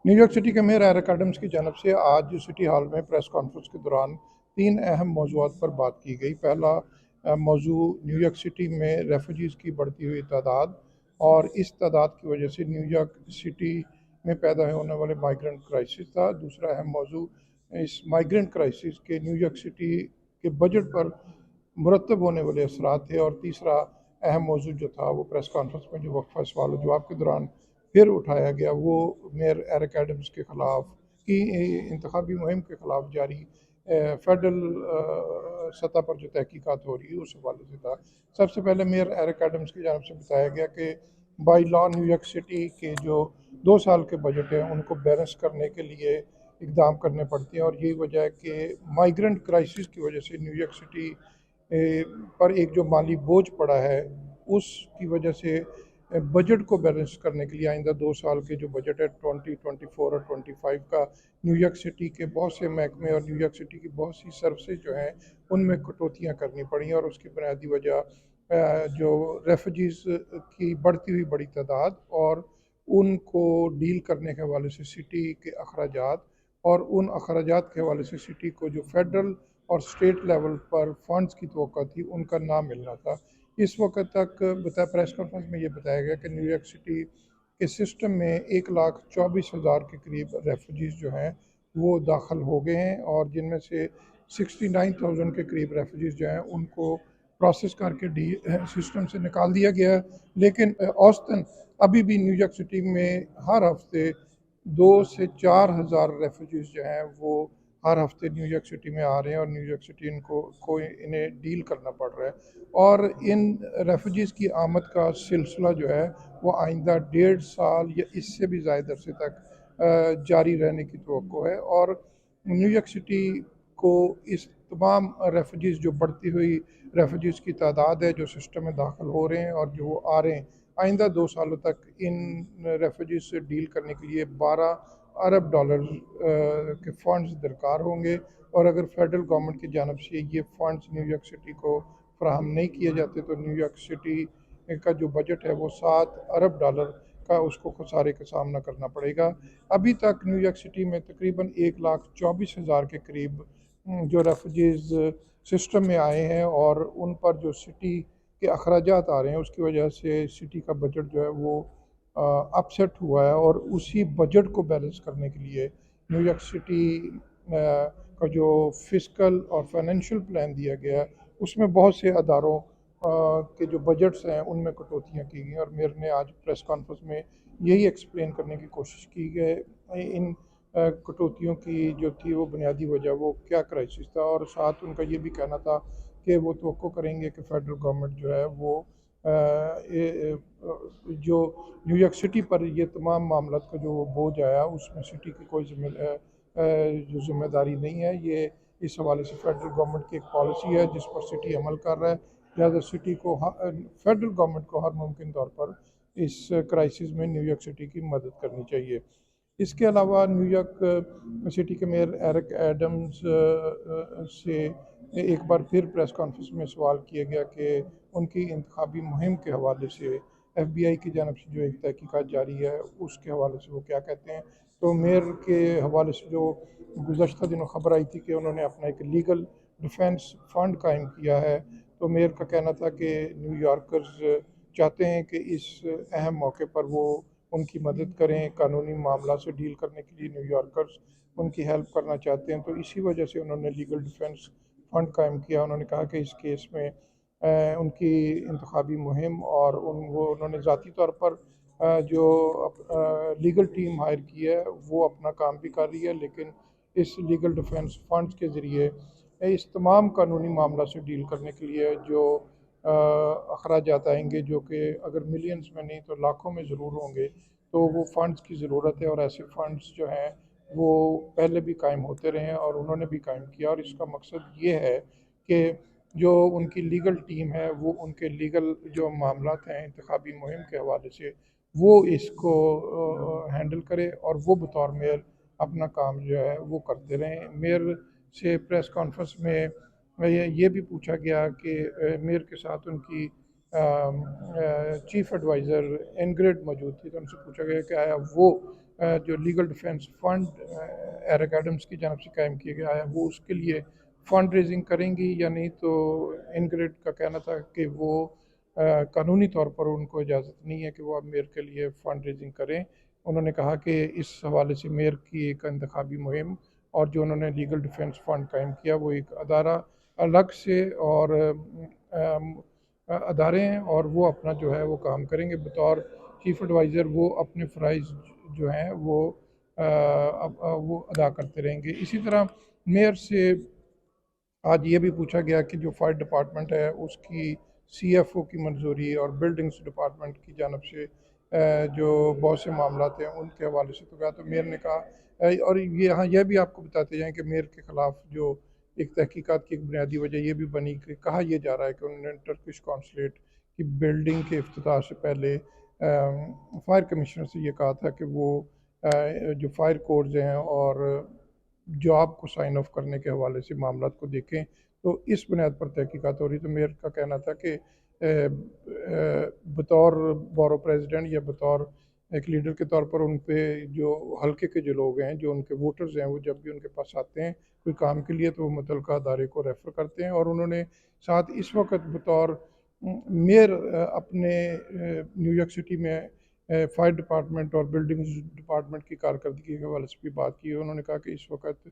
New York city के mayor Eric Adams की जानब से आज सिटी हॉल में प्रेस कॉन्फ्रेंस के दौरान 3 अहम मौज़ूआत पर बात की गई। पहला मौजू न्यू यॉर्क सिटी में रेफ्यूजीज़ की बढ़ती हुई तादाद और इस तादाद की वजह से न्यू यॉर्क सिटी में पैदा होने वाले माइग्रेंट क्राइसिस था। दूसरा अहम मौजू इस माइग्रेंट क्राइसिस के न्यू यॉर्क सिटी के बजट पर मुरतब होने वाले असरात थे। और तीसरा अहम मौजू जो था वो प्रेस कॉन्फ्रेंस में जो वक्फा सवाल और जवाब के दौरान फिर उठाया गया, वो मेयर एरिक एडम्स के ख़िलाफ़ की इंतखाबी मुहिम के ख़िलाफ़ जारी फेडरल सतह पर जो तहकीकात हो रही है उस हवाले से था। सबसे पहले मेयर एरिक एडम्स की जानब से बताया गया कि by law new York city के जो 2 साल के बजट हैं उनको बैलेंस करने के लिए इकदाम करने पड़ते हैं, और यही वजह है कि माइग्रेंट क्राइसिस की वजह से न्यू यॉर्क सिटी पर एक जो माली बोझ पड़ा है उसकी वजह से बजट को बैलेंस करने के लिए आइंदा 2 साल के जो बजट है 2024 और 25 का, न्यूयॉर्क सिटी के बहुत से महकमे और न्यूयॉर्क सिटी की बहुत सी सर्विसेज जो हैं उनमें कटौतियाँ करनी पड़ी, और उसकी बुनियादी वजह जो रेफ्यूजीज़ की बढ़ती हुई बड़ी तादाद और उनको डील करने के हवाले से सिटी के अखराजात, और उन अखराजात के हवाले से सिटी को जो फेडरल और स्टेट लेवल पर फंड्स की तवक्को थी उनका ना मिलना था। इस वक्त तक प्रेस कॉन्फ्रेंस में ये बताया गया कि न्यूयॉर्क सिटी के सिस्टम में 1,24,000 के करीब रेफ्यूजीज़ जो हैं वो दाखिल हो गए हैं, और जिनमें से 69,000 के करीब रेफ्यूजीज़ जो हैं उनको प्रोसेस करके सिस्टम से निकाल दिया गया। लेकिन औसतन अभी भी न्यूयॉर्क सिटी में हर हफ्ते 2 से 4 हज़ार रेफ्यूजीज़ जो हैं वो हर हफ्ते न्यूयॉर्क सिटी में आ रहे हैं, और न्यूयॉर्क सिटी इन्हें डील करना पड़ रहा है। और इन रेफ्यूजीज़ की आमद का सिलसिला जो है वो आइंदा 1.5 साल या इससे भी ज़्यादा अरसे तक जारी रहने की तवक्को है। और न्यूयॉर्क सिटी को इस तमाम रेफ्यूजीज़ जो बढ़ती हुई रेफ्यूजीज़ की तादाद है जो सिस्टम में दाखिल हो रहे हैं और जो आ रहे हैं, आइंदा 2 सालों तक इन रेफ्यूजीज़ से डील करने के लिए 12 अरब डॉलर के फ़ंड्स दरकार होंगे। और अगर फेडरल गवर्नमेंट की जानब से ये फ़ंड्स न्यूयॉर्क सिटी को फ़राहम नहीं किए जाते तो न्यूयॉर्क सिटी का जो बजट है वो 7 अरब डॉलर का उसको खसारे का सामना करना पड़ेगा। अभी तक न्यूयॉर्क सिटी में तकरीबन 1,24,000 के करीब जो रेफ्यूजीज़ सिस्टम में आए हैं, और उन पर जो सिटी के अखराजात आ रहे हैं उसकी वजह से सिटी का बजट जो है वो अपसेट हुआ है। और उसी बजट को बैलेंस करने के लिए न्यूयॉर्क सिटी का जो फिस्कल और फाइनेंशियल प्लान दिया गया है उसमें बहुत से अदारों के जो बजट्स हैं उनमें कटौतियाँ की गई, और मेयर ने आज प्रेस कॉन्फ्रेंस में यही एक्सप्लेन करने की कोशिश की कि इन कटौतियों की जो थी वो बुनियादी वजह वो क्या क्राइसिस था। और साथ उनका ये भी कहना था कि वो तवक्को करेंगे कि फेडरल गवर्नमेंट जो है वो जो न्यूयॉर्क सिटी पर ये तमाम मामला का जो बोझ आया उसमें सिटी की कोई जो जिम्मेदारी नहीं है। ये इस हवाले से फेडरल गवर्नमेंट की एक पॉलिसी है जिस पर सिटी अमल कर रहा है, लिहाजा सिटी को फेडरल गवर्नमेंट को हर मुमकिन तौर पर इस क्राइसिस में न्यूयॉर्क सिटी की मदद करनी चाहिए। इसके अलावा न्यूयॉर्क सिटी के मेयर एरिक एडम्स से एक बार फिर प्रेस कॉन्फ्रेंस में सवाल किया गया कि उनकी इंतखाबी मुहिम के हवाले से FBI की जानब से जो एक तहकीकात जारी है उसके हवाले से वो क्या कहते हैं। तो मेयर के हवाले से जो गुज़श्ता दिनों खबर आई थी कि उन्होंने अपना एक लीगल डिफेंस फंड कायम किया है, तो मेयर का कहना था कि न्यूयॉर्कर्स चाहते हैं कि इस अहम मौके पर वो उनकी मदद करें, कानूनी मामला से डील करने के लिए न्यूयॉर्कर्स उनकी हेल्प करना चाहते हैं, तो इसी वजह से उन्होंने लीगल डिफेंस फंड कायम किया। उन्होंने कहा कि इस केस में उनकी इंतखाबी मुहिम और उन्होंने ज़ाती तौर पर जो लीगल टीम हायर की है वो अपना काम भी कर रही है, लेकिन इस लीगल डिफेंस फंड्स के ज़रिए इस तमाम कानूनी मामला से डील करने के लिए जो अखराजात आएंगे, जो कि अगर मिलियंस में नहीं तो लाखों में ज़रूर होंगे, तो वो फ़ंड्स की ज़रूरत है। और ऐसे फ़ंड्स जो हैं वो पहले भी कायम होते रहे हैं और उन्होंने भी कायम किया, और इसका मकसद ये है कि जो उनकी लीगल टीम है वो उनके लीगल जो मामलात हैं इंतखाबी मुहिम के हवाले से वो इसको हैंडल करे, और वो बतौर मेयर अपना काम जो है वो करते रहें। मेयर से प्रेस कॉन्फ्रेंस में ये भी पूछा गया कि मेयर के साथ उनकी चीफ़ एडवाइज़र इनग्रेड मौजूद थी, तो उनसे पूछा गया कि आया वो جو legal defence fund Eric Adams کی جانب سے قائم کیا گیا ہے وہ اس کے لیے فنڈ ریزنگ کریں گی یا نہیں. تو انگریڈ کا کہنا تھا کہ وہ قانونی طور پر ان کو اجازت نہیں ہے کہ وہ اب میئر کے لیے فنڈ ریزنگ کریں. انہوں نے کہا کہ اس حوالے سے میئر کی ایک انتخابی مہم اور جو انہوں نے لیگل ڈیفینس فنڈ قائم کیا وہ ایک ادارہ الگ سے اور ادارے ہیں اور وہ اپنا جو ہے وہ کام کریں گے. بطور چیف ایڈوائزر وہ اپنے فرائض جو ہیں وہ ادا کرتے رہیں گے. اسی طرح میئر سے آج یہ بھی پوچھا گیا کہ جو فائر ڈپارٹمنٹ ہے اس کی سی ایف او کی منظوری اور بلڈنگز ڈپارٹمنٹ کی جانب سے جو بہت سے معاملات ہیں ان کے حوالے سے تو گیا. تو میئر نے کہا اور یہ بھی آپ کو بتاتے جائیں کہ میئر کے خلاف جو ایک تحقیقات کی ایک بنیادی وجہ یہ بھی بنی کہ کہا یہ جا رہا ہے کہ انہوں نے ٹرکش قونصلیٹ کی بلڈنگ کے افتتاح سے پہلے فائر کمشنر سے یہ کہا تھا کہ وہ جو فائر کوڈز ہیں اور جاب کو سائن آف کرنے کے حوالے سے معاملات کو دیکھیں. تو اس بنیاد پر تحقیقات ہو رہی. تو میئر کا کہنا تھا کہ بطور بورو پریزیڈنٹ یا بطور ایک لیڈر کے طور پر ان پہ جو حلقے کے جو لوگ ہیں جو ان کے ووٹرز ہیں وہ جب بھی ان کے پاس آتے ہیں کوئی کام کے لیے تو وہ متعلقہ ادارے کو ریفر کرتے ہیں. اور انہوں نے ساتھ اس وقت بطور میئر اپنے نیو یارک سٹی میں فائر ڈپارٹمنٹ اور بلڈنگز ڈپارٹمنٹ کی کارکردگی کے حوالے سے بھی بات کی. انہوں نے کہا کہ اس وقت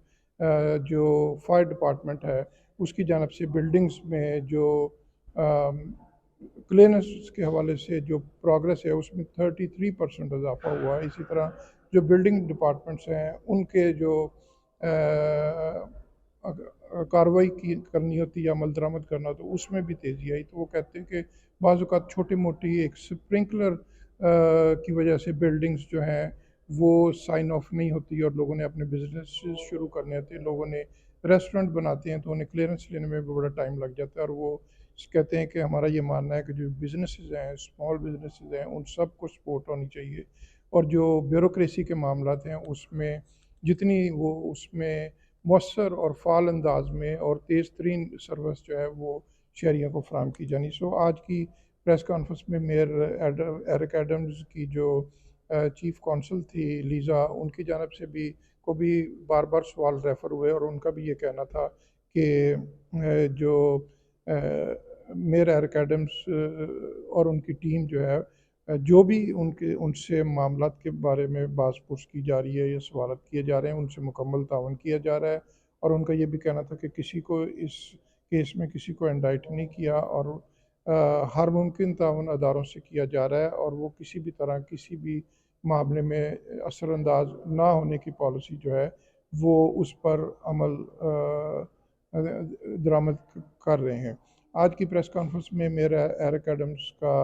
جو فائر ڈپارٹمنٹ ہے اس کی جانب سے بلڈنگز میں جو کلیننس کے حوالے سے جو پروگرس ہے اس میں 33% اضافہ ہوا ہے. اسی طرح جو بلڈنگ ڈپارٹمنٹس ہیں ان کے جو کارروائی کرنی ہوتی ہے یا عمل درآمد کرنا تو اس میں بھی تیزی آئی. تو وہ کہتے ہیں کہ بعض اوقات چھوٹی موٹی ایک سپرنکلر کی وجہ سے بلڈنگز جو ہیں وہ سائن آف نہیں ہوتی اور لوگوں نے اپنے بزنس شروع کرنے ہوتے ہیں. لوگوں نے ریسٹورنٹ بناتے ہیں تو انہیں کلیئرنس لینے میں بڑا ٹائم لگ جاتا ہے. اور وہ کہتے ہیں کہ ہمارا یہ ماننا ہے کہ جو بزنسز ہیں اسمال بزنسز ہیں ان سب کو سپورٹ ہونی چاہیے اور جو بیوروکریسی کے معاملات ہیں اس میں جتنی وہ اس میں مؤثر اور فعال انداز میں اور تیز ترین سروس جو ہے وہ شہریوں کو فراہم کی جانی. آج کی پریس کانفرنس میں میئر ایرک ایڈمز کی جو چیف کونسل تھی لیزا ان کی جانب سے بھی بار بار سوال ریفر ہوئے اور ان کا بھی یہ کہنا تھا کہ جو میئر ایرک ایڈمز اور ان کی ٹیم جو ہے جو بھی ان سے معاملات کے بارے میں باز پرس کی جا رہی ہے یا سوالات کیے جا رہے ہیں ان سے مکمل تعاون کیا جا رہا ہے. اور ان کا یہ بھی کہنا تھا کہ کسی کو اس کیس میں کسی کو انڈائٹ نہیں کیا اور ہر ممکن تعاون اداروں سے کیا جا رہا ہے اور وہ کسی بھی طرح کسی بھی معاملے میں اثر انداز نہ ہونے کی پالیسی جو ہے وہ اس پر عمل درآمد کر رہے ہیں. آج کی پریس کانفرنس میں میرا ایرک ایڈمز کا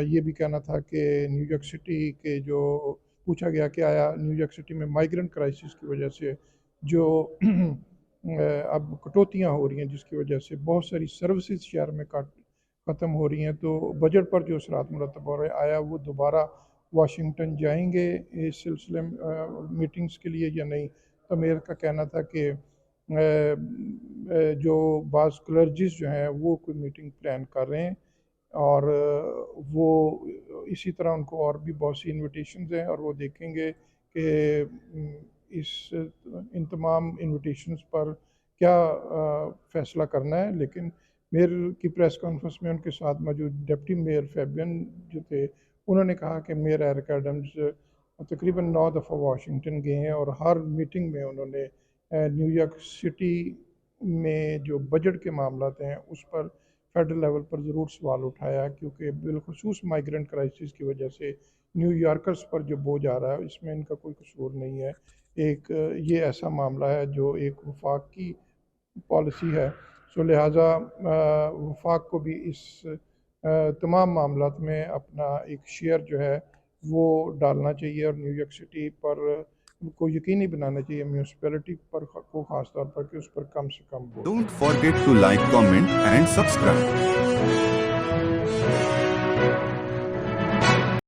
یہ بھی کہنا تھا کہ نیو یارک سٹی کے جو پوچھا گیا کہ آیا نیو یارک سٹی میں مائیگرنٹ کرائسس کی وجہ سے جو اب کٹوتیاں ہو رہی ہیں جس کی وجہ سے بہت ساری سروسز شہر میں ختم ہو رہی ہیں تو بجٹ پر جو اثرات مرتب ہو رہے آیا وہ دوبارہ واشنگٹن جائیں گے اس سلسلے میٹنگز کے لیے یا نہیں. تو میئر کا کہنا تھا کہ جو بعض کلرجز جو ہیں وہ کوئی میٹنگ پلان کر رہے ہیں اور وہ اسی طرح ان کو اور بھی بہت سی انویٹیشنز ہیں اور وہ دیکھیں گے کہ ان تمام انویٹیشنز پر کیا فیصلہ کرنا ہے. لیکن میئر کی پریس کانفرنس میں ان کے ساتھ موجود ڈپٹی میئر فیبین جو تھے انہوں نے کہا کہ میئر ایرک ایڈمز تقریباً 9 دفعہ واشنگٹن گئے ہیں اور ہر میٹنگ میں انہوں نے نیو یارک سٹی میں جو بجٹ کے معاملات ہیں اس پر فیڈرل لیول پر ضرور سوال اٹھایا کیونکہ بالخصوص مائیگرنٹ کرائسس کی وجہ سے نیو یارکرز پر جو بوجھ آ رہا ہے اس میں ان کا کوئی قصور نہیں ہے. ایک یہ ایسا معاملہ ہے جو ایک وفاق کی پالیسی ہے. لہٰذا وفاق کو بھی اس تمام معاملات میں اپنا ایک شیئر جو ہے وہ ڈالنا چاہیے اور نیو یارک سٹی پر کو یقینی بنانا چاہیے میونسپلٹی پر کو خاص طور پر کہ اس پر کم سے کم Don't forget to like, comment and subscribe.